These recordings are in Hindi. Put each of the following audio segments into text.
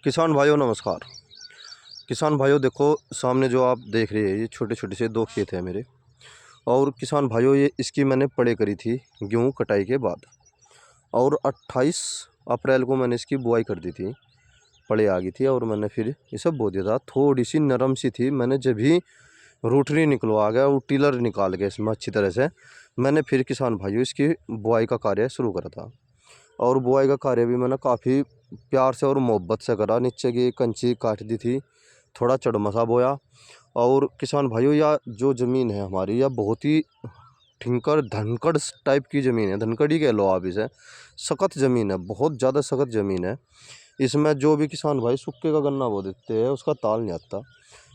किसान भाइयों नमस्कार। किसान भाइयों देखो, सामने जो आप देख रहे हैं ये छोटे छोटे से दो खेत हैं मेरे। और किसान भाइयों ये इसकी मैंने पड़े करी थी गेहूँ कटाई के बाद। और 28 अप्रैल को मैंने इसकी बुआई कर दी थी, पड़े आ गई थी और मैंने फिर ये सब बो दिया था। थोड़ी सी नरम सी थी, मैंने जब भी रोटरी निकलवा गया और टिलर निकाल के इसमें अच्छी तरह से मैंने फिर किसान भाइयों इसकी बुआई का कार्य शुरू करा था। और बुआई का कार्य भी मैंने काफ़ी प्यार से और मोहब्बत से करा। नीचे की कंची काट दी थी, थोड़ा चढ़मसा बोया। और किसान भाइयों या जो ज़मीन है हमारी, यह बहुत ही ठिंकर धनकड़ टाइप की ज़मीन है, धनकड़ी कह लो आप इसे। सख्त ज़मीन है, बहुत ज़्यादा सख्त ज़मीन है। इसमें जो भी किसान भाई सुक्के का गन्ना बो देते हैं उसका ताल नहीं आता।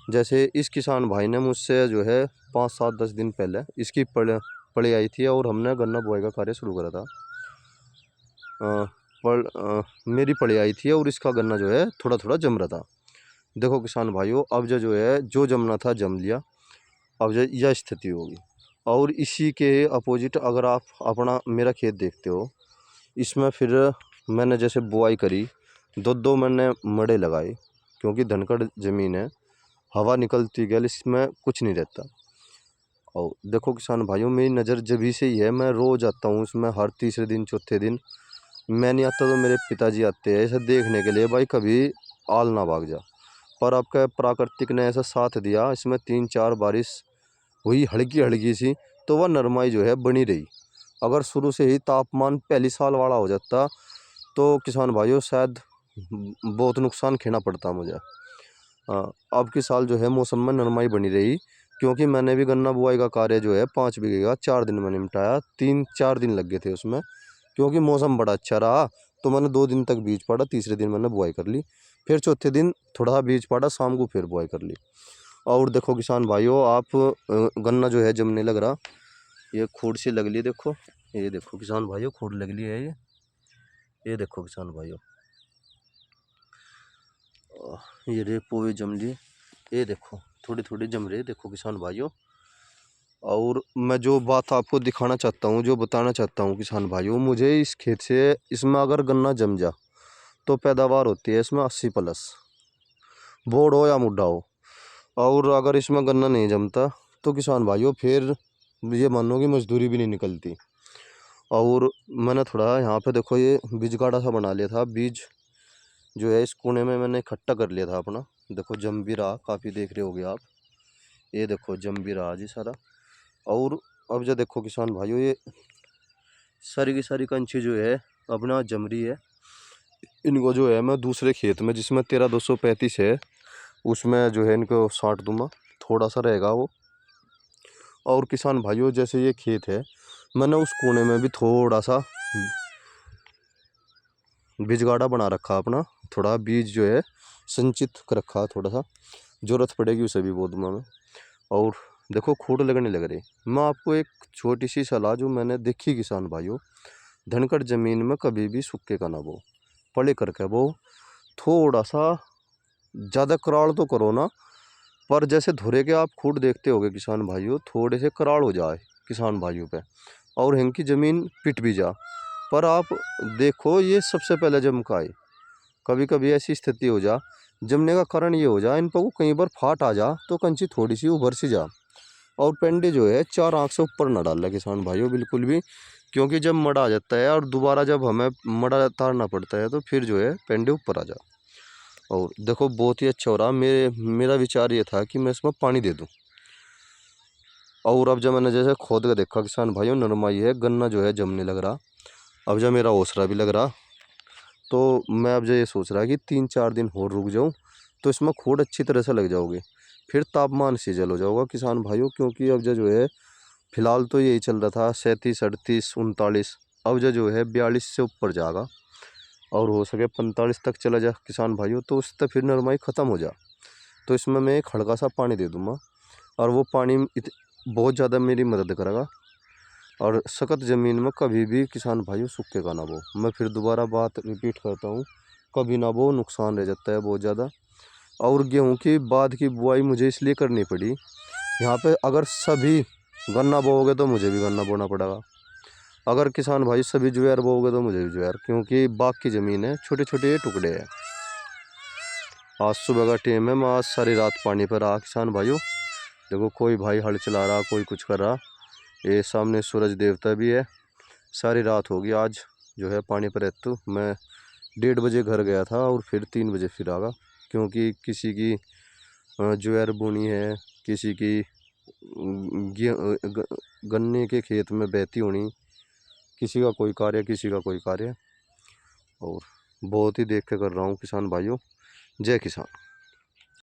जैसे इस किसान भाई ने मुझसे जो है 5-7-10 दिन पहले इसकी पड़े आई थी और हमने गन्ना बुआई का कार्य शुरू करा था। मेरी पड़ी आई थी और इसका गन्ना जो है थोड़ा थोड़ा जम रहा था। देखो किसान भाइयों, अब जो है जो जमना था जम लिया। अब जो यह स्थिति होगी। और इसी के अपोजिट अगर आप अपना मेरा खेत देखते हो, इसमें फिर मैंने जैसे बुआई करी, दो मैंने मड़े लगाए क्योंकि धनकड़ ज़मीन है, हवा निकलती गई इसमें कुछ नहीं रहता। और देखो किसान भाइयों, मेरी नज़र जभी से ही है, मैं रोज़ आता हूँ उसमें, हर तीसरे दिन चौथे दिन। मैं नहीं आता तो मेरे पिताजी आते हैं इसे देखने के लिए, भाई कभी आल ना भाग जा। पर आपका प्राकृतिक ने ऐसा साथ दिया, इसमें 3-4 बारिश हुई हल्की हल्की सी, तो वह नरमाई जो है बनी रही। अगर शुरू से ही तापमान पहली साल वाला हो जाता तो किसान भाइयों शायद बहुत नुकसान खेना पड़ता मुझे। अब की साल जो है मौसम में नरमाई बनी रही, क्योंकि मैंने भी गन्ना बुआई का कार्य जो है 5 बीघे का 4 दिन में निपटाया। 3-4 दिन लग गए थे उसमें, क्योंकि मौसम बड़ा अच्छा रहा। तो मैंने 2 दिन तक बीज पाड़ा, तीसरे दिन मैंने बुआई कर ली, फिर चौथे दिन थोड़ा सा बीज पाड़ा, शाम को फिर बुआई कर ली। और देखो किसान भाइयों, आप गन्ना जो है जमने लग रहा, ये खोड सी लग ली। देखो ये देखो किसान भाइयों, खोड लग ली है ये देखो किसान भाइयों, ये रेपो भी जम ली, ये देखो थोड़ी थोड़ी जम रही है। देखो किसान भाइयों, और मैं जो बात आपको दिखाना चाहता हूँ, जो बताना चाहता हूँ किसान भाइयों, मुझे इस खेत से, इसमें अगर गन्ना जम जा तो पैदावार होती है इसमें 80+, बोड़ हो या मुड्ढा हो। और अगर इसमें गन्ना नहीं जमता तो किसान भाइयों फिर ये मानो कि मजदूरी भी नहीं निकलती। और मैंने थोड़ा यहाँ पे देखो ये बीज गाड़ा सा बना लिया था, बीज जो है इस कोने में मैंने इकट्ठा कर लिया था अपना। देखो जम भी रहा, काफ़ी देख रहे होगे आप, ये देखो जम भी रहा जी सारा। और अब जो देखो किसान भाइयों, ये सारी की सारी कंची जो है अपना जम रही है। इनको जो है मैं दूसरे खेत में जिसमें 13-235 है उसमें जो है इनको छांट दूंगा, थोड़ा सा रहेगा वो। और किसान भाइयों जैसे ये खेत है, मैंने उस कोने में भी थोड़ा सा बीज गाड़ा बना रखा अपना, थोड़ा बीज जो है संचित कर रखा, थोड़ा सा ज़रूरत पड़ेगी उसे भी बो दूंगा मैं। और देखो खोड लगने लग रही। मैं आपको एक छोटी सी सलाह जो मैंने देखी किसान भाइयों, धनकड़ ज़मीन में कभी भी सूखे का ना बो, पड़े करके बो। थोड़ा सा ज़्यादा कराड़ तो करो ना, पर जैसे धुरे के आप खूड देखते होगे किसान भाइयों, थोड़े से कराड़ हो जाए किसान भाइयों पे और इनकी ज़मीन पिट भी जा। पर आप देखो ये सबसे पहले जमकाए, कभी कभी ऐसी स्थिति हो जा, जमने का कारण ये हो जा इन पर कई बार फाट आ जा तो कंची थोड़ी सी उभर सी जा। और पेंडे जो है 4 आंख से ऊपर ना डालना किसान भाइयों बिल्कुल भी, क्योंकि जब मड़ा आ जाता है और दोबारा जब हमें मड़ा तारना पड़ता है तो फिर जो है पेंडे ऊपर आ जा। और देखो बहुत ही अच्छा हो रहा, मेरा विचार ये था कि मैं इसमें पानी दे दूं। और अब जब मैंने जैसे खोद कर देखा किसान भाइयों, नरमाई है, गन्ना जो है जमने लग रहा। अब जब मेरा ओसरा भी लग रहा, तो मैं अब जो ये सोच रहा कि 3-4 दिन और रुक जाऊं तो इसमें खोड अच्छी तरह से लग जाओगे, फिर तापमान सीजल हो जाओगा किसान भाइयों। क्योंकि अब जो है फिलहाल तो यही चल रहा था 37, 38, 39, अब जो है 42 से ऊपर जाएगा और हो सके 45 तक चला जा किसान भाइयों, तो उससे फिर नरमाई ख़त्म हो जा। तो इसमें मैं एक हल्का सा पानी दे दूँगा और वो पानी बहुत ज़्यादा मेरी मदद करेगा। और सख्त ज़मीन में कभी भी किसान भाइयों सूखे का ना बो। मैं फिर दोबारा बात रिपीट करता हूँ, कभी ना बो, नुकसान रह जाता है बहुत ज़्यादा। और गेहूं की बाद की बुआई मुझे इसलिए करनी पड़ी, यहाँ पे अगर सभी गन्ना बोओगे तो मुझे भी गन्ना बोना पड़ेगा, अगर किसान भाई सभी ज्वार बोओगे तो मुझे भी ज्वार, क्योंकि बाग की ज़मीन है, छोटे छोटे टुकड़े हैं। आज सुबह का टाइम है, मैं आज सारी रात पानी पर रहा किसान भाइयों। देखो कोई भाई हल चला रहा, कोई कुछ कर रहा। ये सामने सूरज देवता भी है। सारी रात होगी आज जो है पानी पर रहता। मैं 1:30 बजे घर गया था और फिर 3 बजे फिर आगा, क्योंकि किसी की ज्वार बोनी है, किसी की गन्ने के खेत में बहती होनी, किसी का कोई कार्य, किसी का कोई कार्य। और बहुत ही देख के कर रहा हूँ किसान भाइयों। जय किसान।